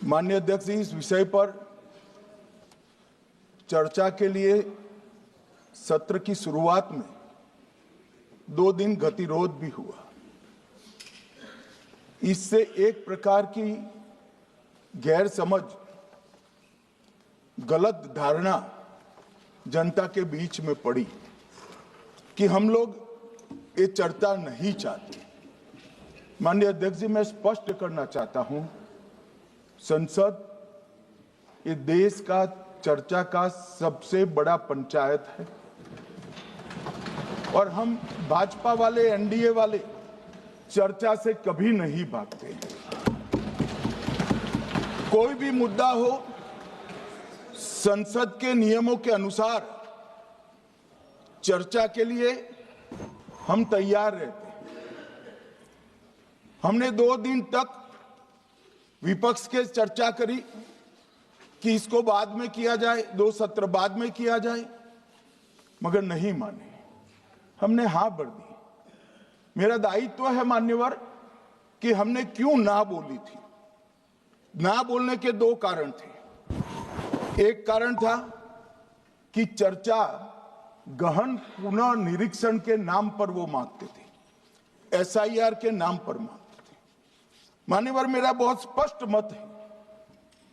माननीय अध्यक्ष जी, इस विषय पर चर्चा के लिए सत्र की शुरुआत में 2 दिन गतिरोध भी हुआ। इससे एक प्रकार की गैर समझ, गलत धारणा जनता के बीच में पड़ी कि हम लोग ये चर्चा नहीं चाहते। माननीय अध्यक्ष जी, मैं स्पष्ट करना चाहता हूं, संसद ये देश का चर्चा का सबसे बड़ा पंचायत है और हम भाजपा वाले, एनडीए वाले चर्चा से कभी नहीं भागते। कोई भी मुद्दा हो, संसद के नियमों के अनुसार चर्चा के लिए हम तैयार रहते हैं। हमने 2 दिन तक विपक्ष के चर्चा करी कि इसको बाद में किया जाए, 2 सत्र बाद में किया जाए, मगर नहीं माने। हमने हाँ भर दी। मेरा दायित्व है मान्यवर कि हमने क्यों ना बोली थी। ना बोलने के 2 कारण थे। एक कारण था कि चर्चा गहन पुनर्निरीक्षण के नाम पर वो मांगते थे, एसआईआर के नाम पर मांगते थे। मान्यवर, मेरा बहुत स्पष्ट मत है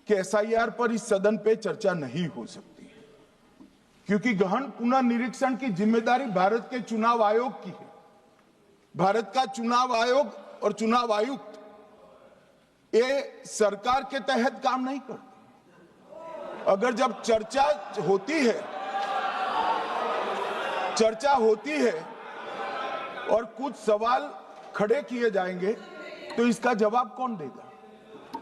कि एसआईआर पर इस सदन पे चर्चा नहीं हो सकती, क्योंकि गहन पुनर्निरीक्षण की जिम्मेदारी भारत के चुनाव आयोग की है। भारत का चुनाव आयोग और चुनाव आयुक्त ये सरकार के तहत काम नहीं करते। अगर जब चर्चा होती है और कुछ सवाल खड़े किए जाएंगे तो इसका जवाब कौन देगा?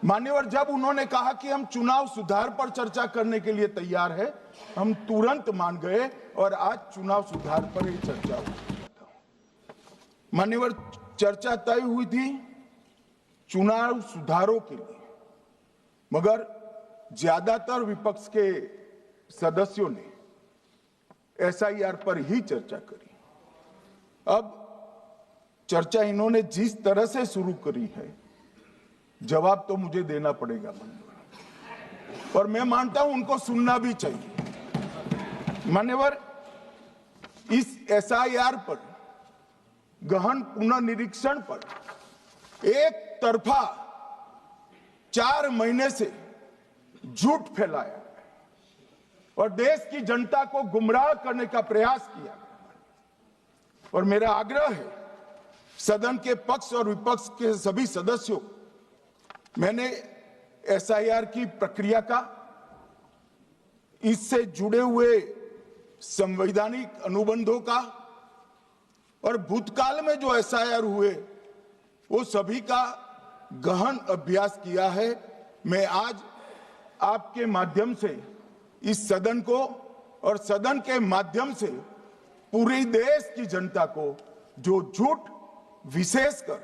मान्यवर, जब उन्होंने कहा कि हम चुनाव सुधार पर चर्चा करने के लिए तैयार है, हम तुरंत मान गए और आज चुनाव सुधार पर ही चर्चा हुई। मान्यवर, चर्चा तय हुई थी चुनाव सुधारों के लिए, मगर ज्यादातर विपक्ष के सदस्यों ने एसआईआर पर ही चर्चा करी। अब चर्चा इन्होंने जिस तरह से शुरू करी है, जवाब तो मुझे देना पड़ेगा मान्यवर, और मैं मानता हूं उनको सुनना भी चाहिए। मान्यवर, इस एसआईआर पर, गहन पुनर्निरीक्षण पर एक तरफा 4 महीने से झूठ फैलाया और देश की जनता को गुमराह करने का प्रयास किया। और मेरा आग्रह है सदन के पक्ष और विपक्ष के सभी सदस्यों, मैंने एसआईआर की प्रक्रिया का, इससे जुड़े हुए संवैधानिक अनुबंधों का और भूतकाल में जो एसआईआर हुए वो सभी का गहन अभ्यास किया है। मैं आज आपके माध्यम से इस सदन को और सदन के माध्यम से पूरे देश की जनता को जो झूठ विशेषकर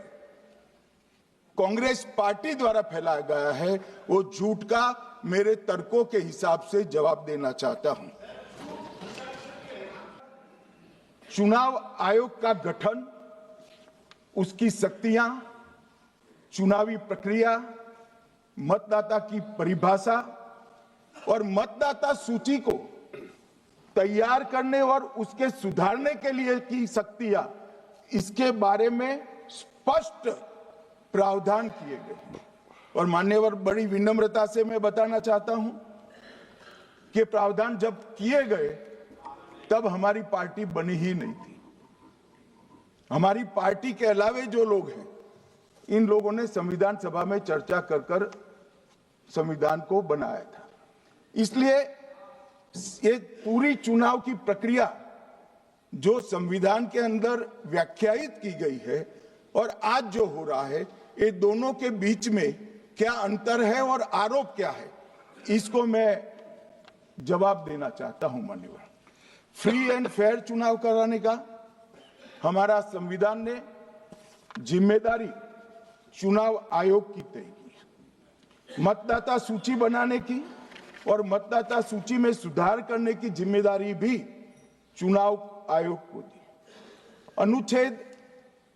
कांग्रेस पार्टी द्वारा फैलाया गया है, वो झूठ का मेरे तर्कों के हिसाब से जवाब देना चाहता हूं। चुनाव आयोग का गठन, उसकी शक्तियां, चुनावी प्रक्रिया, मतदाता की परिभाषा और मतदाता सूची को तैयार करने और उसके सुधारने के लिए की शक्तियां, इसके बारे में स्पष्ट प्रावधान किए गए। और मान्यवर, बड़ी विनम्रता से मैं बताना चाहता हूं कि प्रावधान जब किए गए तब हमारी पार्टी बनी ही नहीं थी। हमारी पार्टी के अलावे जो लोग हैं, इन लोगों ने संविधान सभा में चर्चा कर संविधान को बनाया था। इसलिए ये पूरी चुनाव की प्रक्रिया जो संविधान के अंदर व्याख्यायित की गई है और आज जो हो रहा है, ये दोनों के बीच में क्या अंतर है और आरोप क्या है, इसको मैं जवाब देना चाहता हूं। माननीय, फ्री एंड फेयर चुनाव कराने का हमारा संविधान ने जिम्मेदारी चुनाव आयोग की तय की। मतदाता सूची बनाने की और मतदाता सूची में सुधार करने की जिम्मेदारी भी चुनाव आयोग को दी। अनुच्छेद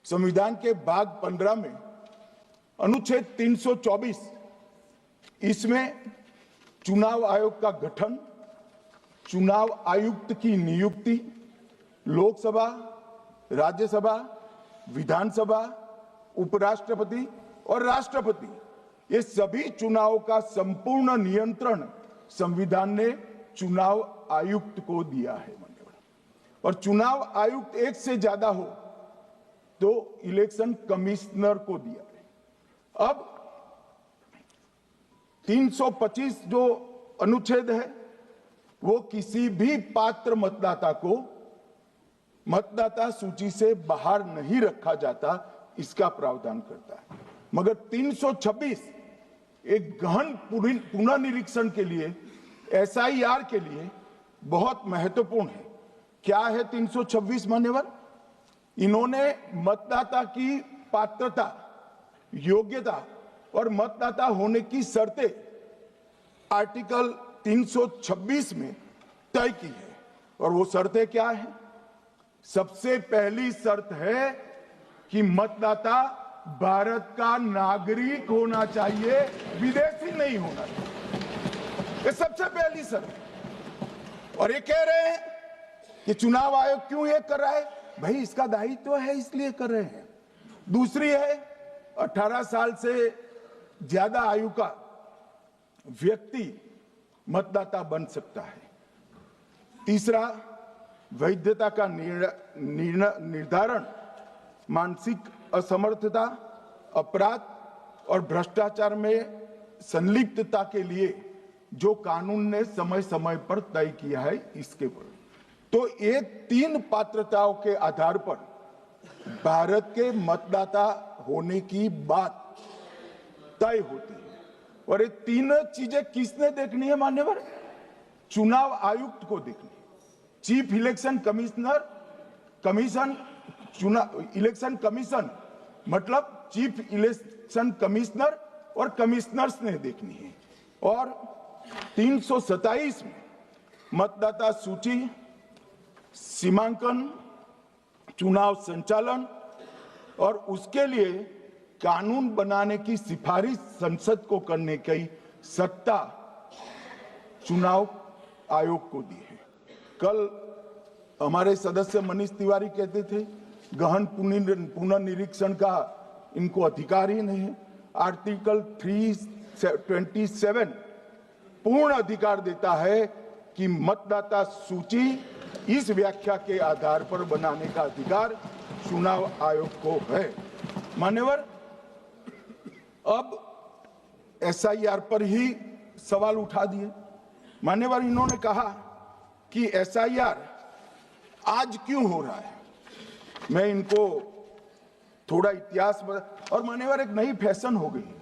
संविधान के भाग 15 में अनुच्छेद 324 इसमें चुनाव आयोग का गठन, चुनाव आयुक्त की नियुक्ति, लोकसभा, राज्यसभा, विधानसभा, उपराष्ट्रपति और राष्ट्रपति, ये सभी चुनाव का संपूर्ण नियंत्रण संविधान ने चुनाव आयुक्त को दिया है। और चुनाव आयुक्त एक से ज्यादा हो तो इलेक्शन कमिश्नर को दिया है। अब 325 जो अनुच्छेद है वो किसी भी पात्र मतदाता को मतदाता सूची से बाहर नहीं रखा जाता, इसका प्रावधान करता है। मगर 326 एक गहन पुनर्निरीक्षण के लिए, एसआईआर के लिए बहुत महत्वपूर्ण है। क्या है 326 मान्यवर? इन्होंने मतदाता की पात्रता, योग्यता और मतदाता होने की शर्तें आर्टिकल 326 में तय की है। और वो शर्तें क्या है? सबसे पहली शर्त है कि मतदाता भारत का नागरिक होना चाहिए, विदेशी नहीं होना चाहिए। ये सबसे पहली शर्त है। और ये कह रहे हैं कि चुनाव आयोग क्यों ये कर रहा है? भाई इसका दायित्व है इसलिए कर रहे हैं। दूसरी है 18 साल से ज्यादा आयु का व्यक्ति मतदाता बन सकता है। तीसरा, वैधता का निर्धारण मानसिक असमर्थता, अपराध और भ्रष्टाचार में संलिप्तता के लिए जो कानून ने समय समय पर तय किया है, इसके पर। तो ये 3 पात्रताओं के आधार पर भारत के मतदाता होने की बात तय होती है। और ये 3 चीजें किसने देखनी है मान्यवर? चुनाव आयुक्त को देखनी है। चीफ इलेक्शन इलेक्शन कमीशन मतलब चीफ इलेक्शन कमिश्नर और कमिश्नर्स ने देखनी है। और 327 में मतदाता सूची, सीमांकन, चुनाव संचालन और उसके लिए कानून बनाने की सिफारिश संसद को करने की सत्ता चुनाव आयोग को दी है। कल हमारे सदस्य मनीष तिवारी कहते थे गहन पुनर्निरीक्षण का इनको अधिकार ही नहीं है। आर्टिकल 327 पूर्ण अधिकार देता है कि मतदाता सूची इस व्याख्या के आधार पर बनाने का अधिकार चुनाव आयोग को है। मान्यवर, अब एसआईआर पर ही सवाल उठा दिए। मान्यवर, इन्होंने कहा कि एसआईआर आज क्यों हो रहा है। मैं इनको थोड़ा इतिहास बता, और मान्यवर एक नई फैशन हो गई है,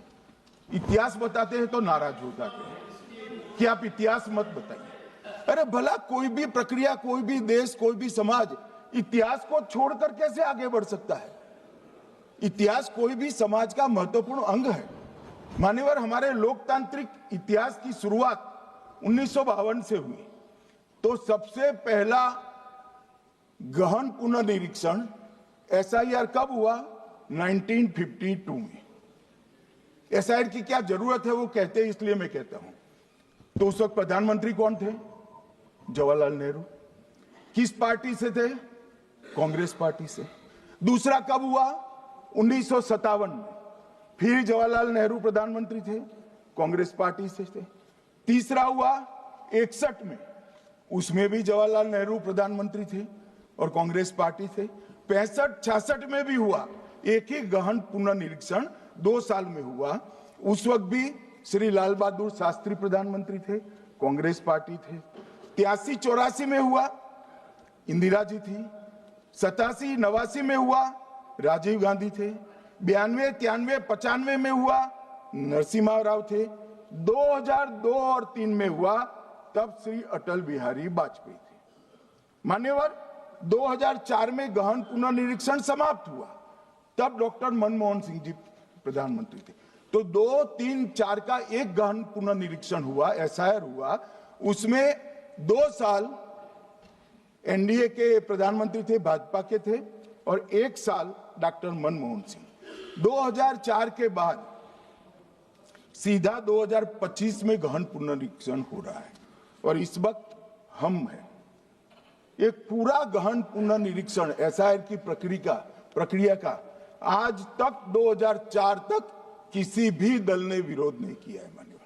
इतिहास बताते हैं तो नाराज हो जाते हैं कि आप इतिहास मत बताइए। अरे भला कोई भी प्रक्रिया, कोई भी देश, कोई भी समाज इतिहास को छोड़कर कैसे आगे बढ़ सकता है? इतिहास कोई भी समाज का महत्वपूर्ण अंग है। मान्यवर, हमारे लोकतांत्रिक इतिहास की शुरुआत 1952 से हुई। तो सबसे पहला गहन पुनर्निरीक्षण एसआईआर कब हुआ? 1952 में। एसआईआर की क्या जरूरत है वो कहते हैं, इसलिए मैं कहता हूं। तो उस वक्त प्रधानमंत्री कौन थे? जवाहरलाल नेहरू। किस पार्टी से थे? कांग्रेस पार्टी से। दूसरा कब हुआ? 1957 में। फिर जवाहरलाल नेहरू प्रधानमंत्री थे, कांग्रेस पार्टी से थे। तीसरा हुआ 61 में, उसमें भी जवाहरलाल नेहरू प्रधानमंत्री थे और कांग्रेस पार्टी से। 65-66 में भी हुआ, एक ही गहन पुनर्निरीक्षण 2 साल में हुआ। उस वक्त भी श्री लाल बहादुर शास्त्री प्रधानमंत्री थे, कांग्रेस पार्टी थे। 83-84 में हुआ, इंदिरा जी थी। 87-89 में हुआ, राजीव गांधी थे। 92-93-95 में हुआ, नरसिम्हा राव थे। 2002 और 3 में हुआ, तब श्री अटल बिहारी वाजपेयी थे। मान्यवर, 2004 में गहन पुनर्निरीक्षण समाप्त हुआ, तब डॉक्टर मनमोहन सिंह जी प्रधानमंत्री थे। तो 2, 3, 4 का एक गहन पुनर्निरीक्षण हुआ, एसआईआर हुआ। उसमें 2 साल एनडीए के प्रधानमंत्री थे, भाजपा के थे, और 1 साल डॉक्टर मनमोहन सिंह। 2004 के बाद सीधा 2025 में गहन पुनरीक्षण हो रहा है और इस वक्त हम हैं। एक पूरा गहन पुनर्निरीक्षण एसआईआर की प्रक्रिया का आज तक 2004 तक किसी भी दल ने विरोध नहीं किया है माननीय,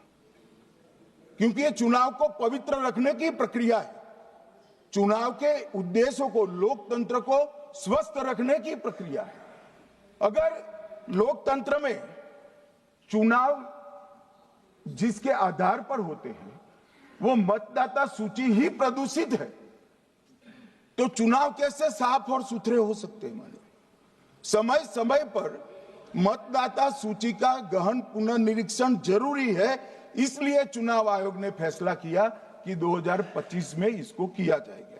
क्योंकि ये चुनाव को पवित्र रखने की प्रक्रिया है, चुनाव के उद्देश्यों को, लोकतंत्र को स्वस्थ रखने की प्रक्रिया है। अगर लोकतंत्र में चुनाव जिसके आधार पर होते हैं वो मतदाता सूची ही प्रदूषित है, तो चुनाव कैसे साफ और सुथरे हो सकते हैं माननीय? समय समय पर मतदाता सूची का गहन पुनर्निरीक्षण जरूरी है, इसलिए चुनाव आयोग ने फैसला किया कि 2025 में इसको किया जाएगा।